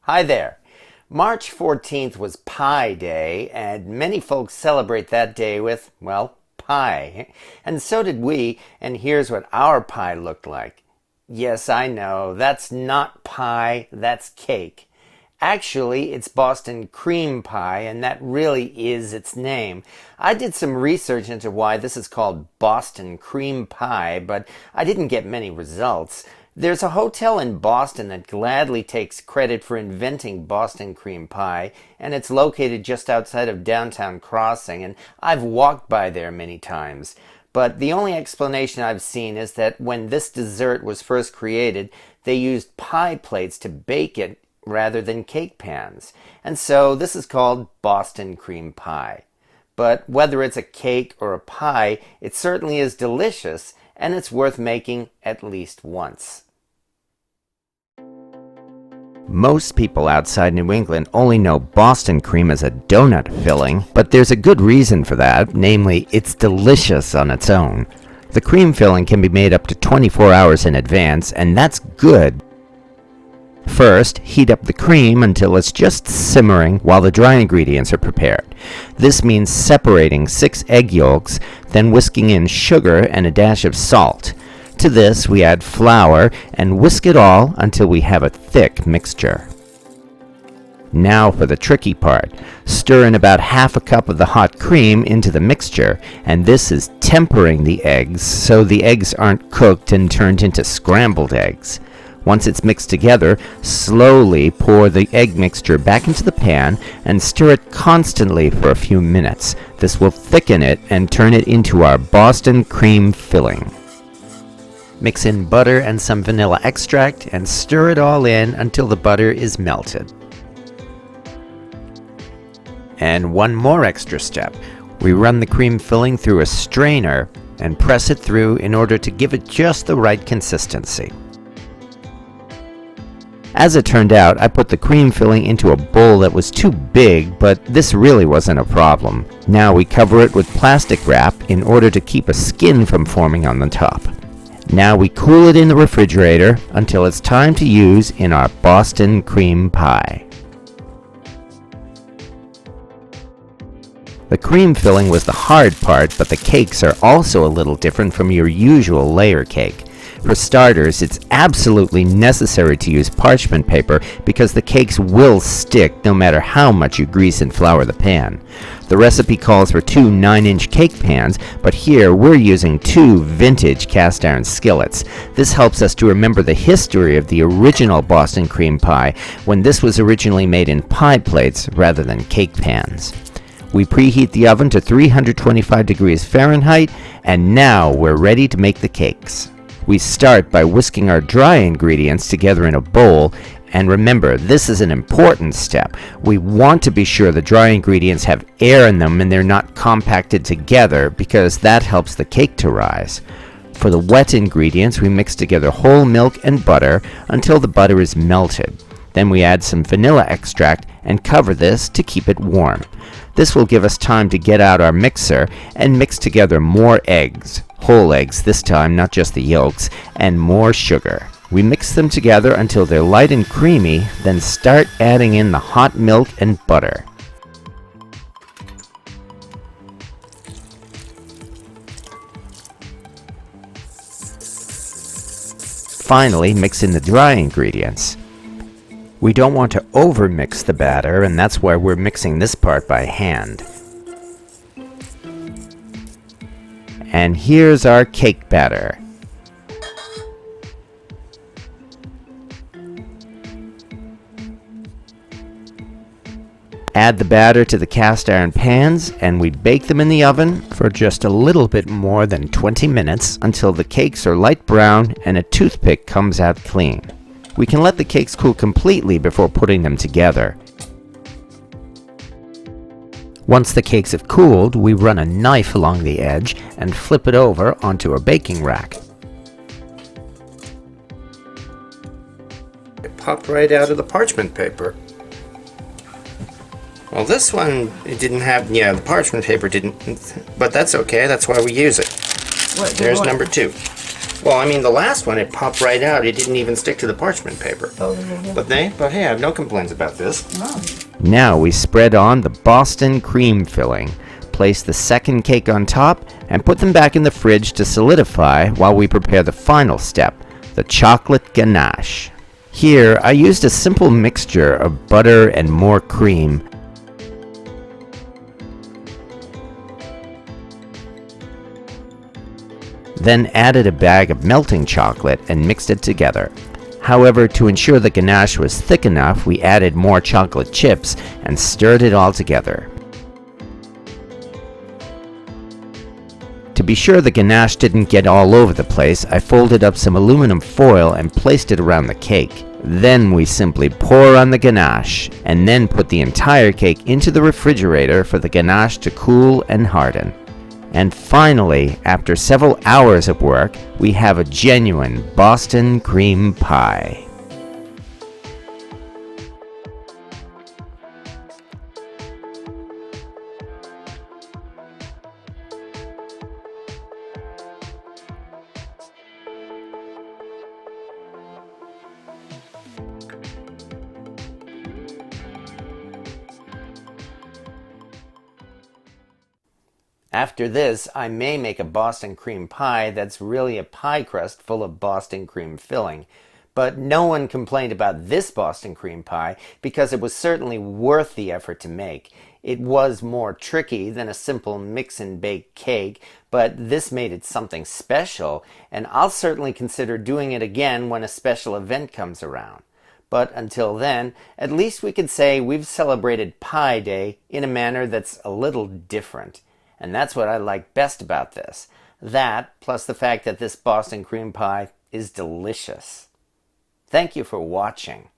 Hi there. March 14th was Pi Day, and many folks celebrate that day with, well, pie. And so did we, and here's what our pie looked like. Yes, I know, that's not pie, that's cake. Actually, it's Boston cream pie, and that really is its name. I did some research into why this is called Boston cream pie, but I didn't get many results. There's a hotel in Boston that gladly takes credit for inventing Boston cream pie, and it's located just outside of downtown Crossing, and I've walked by there many times. But the only explanation I've seen is that when this dessert was first created, they used pie plates to bake it rather than cake pans. And so this is called Boston cream pie. But whether it's a cake or a pie, it certainly is delicious, and it's worth making at least once. Most people outside New England only know Boston cream as a donut filling, but there's a good reason for that, namely, it's delicious on its own. The cream filling can be made up to 24 hours in advance, and that's good. First, heat up the cream until it's just simmering while the dry ingredients are prepared. This means separating 6 egg yolks, then whisking in sugar and a dash of salt. To this, we add flour and whisk it all until we have a thick mixture. Now for the tricky part. Stir in about half a cup of the hot cream into the mixture, and this is tempering the eggs so the eggs aren't cooked and turned into scrambled eggs. Once it's mixed together, slowly pour the egg mixture back into the pan and stir it constantly for a few minutes. This will thicken it and turn it into our Boston cream filling. Mix in butter and some vanilla extract and stir it all in until the butter is melted. And one more extra step. We run the cream filling through a strainer and press it through in order to give it just the right consistency. As it turned out, I put the cream filling into a bowl that was too big, but this really wasn't a problem. Now we cover it with plastic wrap in order to keep a skin from forming on the top. Now we cool it in the refrigerator until it's time to use in our Boston cream pie. The cream filling was the hard part, but the cakes are also a little different from your usual layer cake. For starters, it's absolutely necessary to use parchment paper because the cakes will stick no matter how much you grease and flour the pan. The recipe calls for 2 9-inch cake pans, but here we're using 2 vintage cast iron skillets. This helps us to remember the history of the original Boston cream pie when this was originally made in pie plates rather than cake pans. We preheat the oven to 325 degrees Fahrenheit, and now we're ready to make the cakes. We start by whisking our dry ingredients together in a bowl, and remember, this is an important step. We want to be sure the dry ingredients have air in them and they're not compacted together because that helps the cake to rise. For the wet ingredients, we mix together whole milk and butter until the butter is melted. Then we add some vanilla extract and cover this to keep it warm. This will give us time to get out our mixer and mix together more eggs, whole eggs this time, not just the yolks, and more sugar. We mix them together until they're light and creamy, then start adding in the hot milk and butter. Finally, mix in the dry ingredients. We don't want to overmix the batter, and that's why we're mixing this part by hand. And here's our cake batter. Add the batter to the cast iron pans, and we bake them in the oven for just a little bit more than 20 minutes until the cakes are light brown and a toothpick comes out clean. We can let the cakes cool completely before putting them together. Once the cakes have cooled, we run a knife along the edge and flip it over onto a baking rack. It popped right out of the parchment paper. Well, this one, it didn't have, the parchment paper didn't, but that's okay, that's why we use it. There's number 2. Well, I mean, the last one, it popped right out. It didn't even stick to the parchment paper. Oh, But hey, I have no complaints about this. no. Now we spread on the Boston cream filling. Place the second cake on top and put them back in the fridge to solidify while we prepare the final step, the chocolate ganache. Here, I used a simple mixture of butter and more cream. Then added a bag of melting chocolate and mixed it together. However, to ensure the ganache was thick enough, we added more chocolate chips and stirred it all together. To be sure the ganache didn't get all over the place, I folded up some aluminum foil and placed it around the cake. Then we simply pour on the ganache, and then put the entire cake into the refrigerator for the ganache to cool and harden. And finally, after several hours of work, we have a genuine Boston cream pie. After this, I may make a Boston cream pie that's really a pie crust full of Boston cream filling. But no one complained about this Boston cream pie because it was certainly worth the effort to make. It was more tricky than a simple mix and bake cake, but this made it something special, and I'll certainly consider doing it again when a special event comes around. But until then, at least we could say we've celebrated Pie Day in a manner that's a little different. And that's what I like best about this. That, plus the fact that this Boston cream pie is delicious. Thank you for watching.